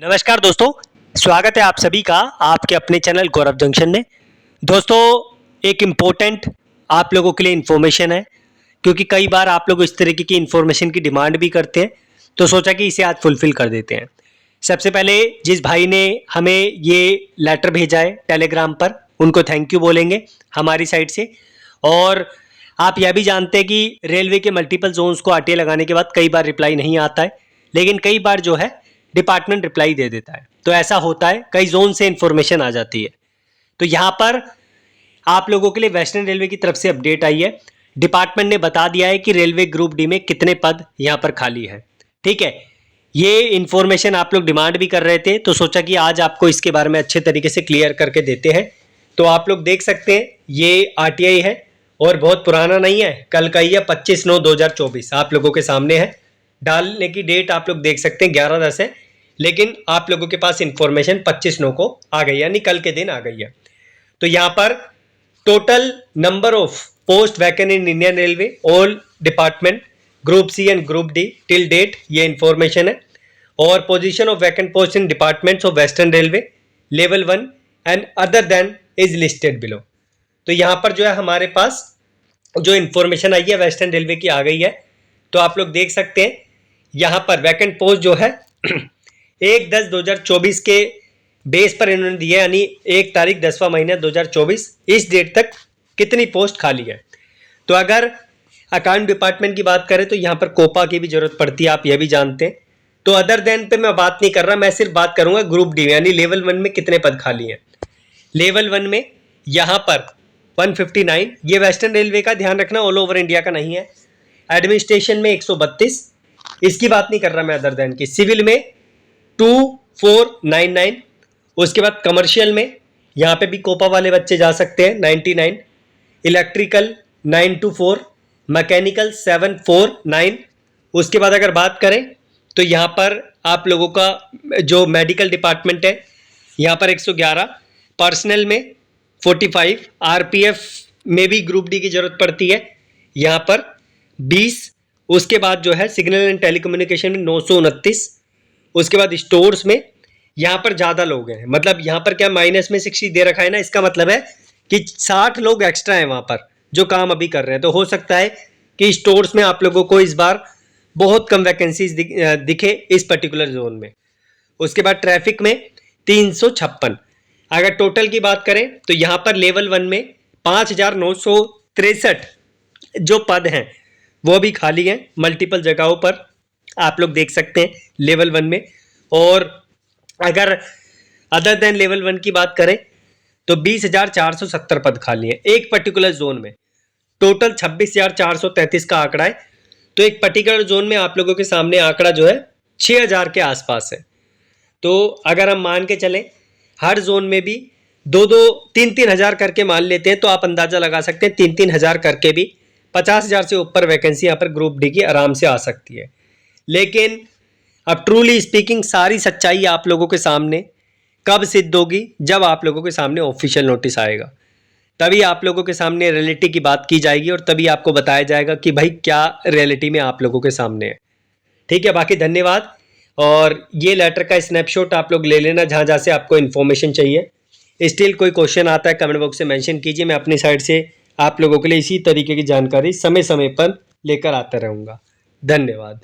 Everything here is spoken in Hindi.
नमस्कार दोस्तों, स्वागत है आप सभी का आपके अपने चैनल गौरव जंक्शन में। दोस्तों, एक इम्पोर्टेंट आप लोगों के लिए इन्फॉर्मेशन है, क्योंकि कई बार आप लोग इस तरीके की इन्फॉर्मेशन की डिमांड भी करते हैं, तो सोचा कि इसे आज फुलफिल कर देते हैं। सबसे पहले जिस भाई ने हमें ये लेटर भेजा है टेलीग्राम पर, उनको थैंक यू बोलेंगे हमारी साइड से। और आप यह भी जानते हैं कि रेलवे के मल्टीपल जोन्स को आरटीए लगाने के बाद कई बार रिप्लाई नहीं आता है, लेकिन कई बार जो है डिपार्टमेंट रिप्लाई दे देता है। तो ऐसा होता है, कई जोन से इंफॉर्मेशन आ जाती है। तो यहाँ पर आप लोगों के लिए वेस्टर्न रेलवे की तरफ से अपडेट आई है। डिपार्टमेंट ने बता दिया है कि रेलवे ग्रुप डी में कितने पद यहाँ पर खाली है। ठीक है, ये इंफॉर्मेशन आप लोग डिमांड भी कर रहे थे, तो सोचा कि आज आपको इसके बारे में अच्छे तरीके से क्लियर करके देते हैं। तो आप लोग देख सकते हैं ये आरटीआई है और बहुत पुराना नहीं है, कल का ही है, 25/9/2024 आप लोगों के सामने है। डालने की डेट आप लोग देख सकते हैं 11/10 है, लेकिन आप लोगों के पास इंफॉर्मेशन 25/9 को आ गई, यानी कल के दिन आ गई है। तो यहाँ पर total number of post vacant in Indian railway all department group C and group D till date ये इंफॉर्मेशन है। और position of vacant post in departments of western railway level 1 and other than is listed below. तो यहाँ पर जो है हमारे पास जो इंफॉर्मेशन आई है वेस्टर्न रेलवे की आ गई है। तो आप लोग देख सकते हैं यहाँ पर वैकेंट पोस्ट जो है 1/10/2024 के बेस पर इन्होंने दिया, यानी 1 तारीख 10वां महीना 2024 इस डेट तक कितनी पोस्ट खाली है। तो अगर अकाउंट डिपार्टमेंट की बात करें तो यहाँ पर कोपा की भी जरूरत पड़ती है, आप यह भी जानते हैं। तो अदर देन पे मैं बात नहीं कर रहा, मैं सिर्फ बात करूंगा ग्रुप डी यानी लेवल 1 में कितने पद खाली हैं। लेवल 1 में यहाँ पर 159, ये वेस्टर्न रेलवे का, ध्यान रखना ऑल ओवर इंडिया का नहीं है। एडमिनिस्ट्रेशन में 132, इसकी बात नहीं कर रहा मैं अदर देन की। सिविल में 2499, उसके बाद कमर्शियल में यहाँ पे भी कोपा वाले बच्चे जा सकते हैं 99, इलेक्ट्रिकल 924, मैकेनिकल 749। उसके बाद अगर बात करें तो यहाँ पर आप लोगों का जो मेडिकल डिपार्टमेंट है यहाँ पर 111, पर्सनल में 45, आरपीएफ में भी ग्रुप डी की जरूरत पड़ती है यहाँ पर 20। उसके बाद जो है सिग्नल एंड टेलीकम्युनिकेशन में 929। उसके बाद स्टोर्स में यहाँ पर ज़्यादा लोग हैं, मतलब यहाँ पर क्या माइनस में 60 दे रखा है ना, इसका मतलब है कि 60 लोग एक्स्ट्रा हैं वहाँ पर जो काम अभी कर रहे हैं। तो हो सकता है कि स्टोर्स में आप लोगों को इस बार बहुत कम वैकेंसीज दिखे इस पर्टिकुलर जोन में। उसके बाद ट्रैफिक में 356। अगर टोटल की बात करें तो यहाँ पर लेवल 1 में 5963 जो पद हैं वो भी खाली हैं मल्टीपल जगहों पर, आप लोग देख सकते हैं लेवल 1 में। और अगर अदर देन लेवल 1 की बात करें तो 20,470 पद खाली हैं एक पर्टिकुलर जोन में। टोटल 26,433 का आंकड़ा है। तो एक पर्टिकुलर जोन में आप लोगों के सामने आंकड़ा जो है 6,000 के आसपास है। तो अगर हम मान के चलें हर जोन में भी 2-2, 3-3 हज़ार करके मान लेते हैं, तो आप अंदाजा लगा सकते हैं 3-3 हज़ार करके भी 50,000 से ऊपर वैकेंसी यहाँ पर ग्रुप डी की आराम से आ सकती है। लेकिन अब ट्रूली स्पीकिंग सारी सच्चाई आप लोगों के सामने कब सिद्ध होगी, जब आप लोगों के सामने ऑफिशियल नोटिस आएगा, तभी आप लोगों के सामने रियलिटी की बात की जाएगी और तभी आपको बताया जाएगा कि भाई क्या रियलिटी में आप लोगों के सामने है। ठीक है, बाकी धन्यवाद। और ये लेटर का स्नैपशॉट आप लोग ले लेना जहाँ जहाँ से आपको इन्फॉर्मेशन चाहिए। स्टिल कोई क्वेश्चन आता है कमेंट बॉक्स में मेंशन कीजिए, मैं अपनी साइड से आप लोगों के लिए इसी तरीके की जानकारी समय समय पर लेकर आता रहूँगा। धन्यवाद।